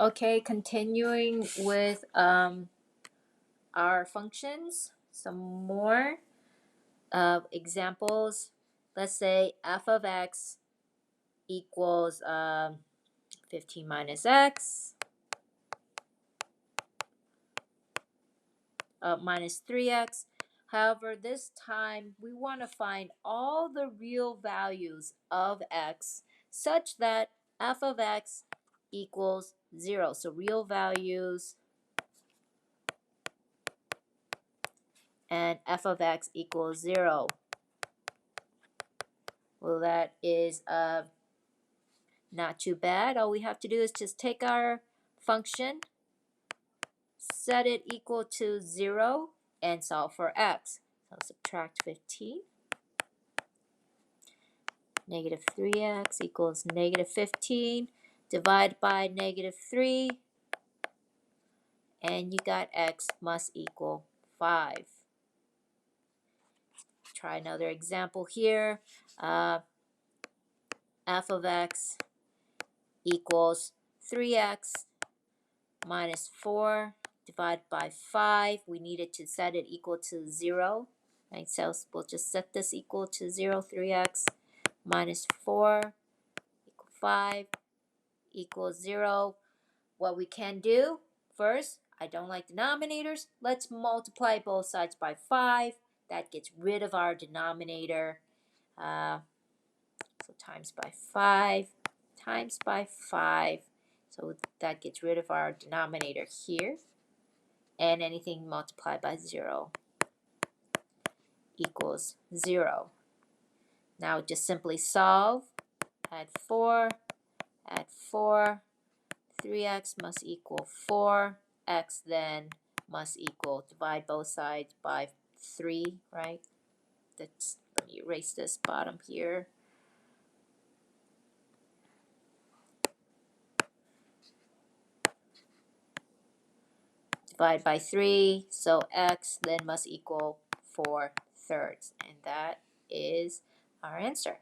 Okay, continuing with our functions, some more examples. Let's say f of x equals 15 minus x minus 3x. However, this time we want to find all the real values of x such that f of x equals 0. So real values and f of x equals 0. Well, that is not too bad. All we have to do is just take our function, set it equal to 0, and solve for x. So subtract 15. Negative 3x equals negative 15. Divide by negative 3. And you got x must equal 5. Try another example here. F of x equals 3x minus 4 divided by 5. We needed to set it equal to 0. Right? So we'll just set this equal to 0. 3x minus 4 equals 5 equals 0. What we can do first, I don't like denominators. Let's multiply both sides by 5. That gets rid of our denominator. So times by 5, times by 5. So that gets rid of our denominator here. And anything multiplied by 0 equals 0. Now just simply solve. Add 4, add 4. 3x must equal 4. X then must equal, divide both sides by 3, right? Let me erase this bottom here. Divide by 3, so x then must equal 4/3. And that is our answer.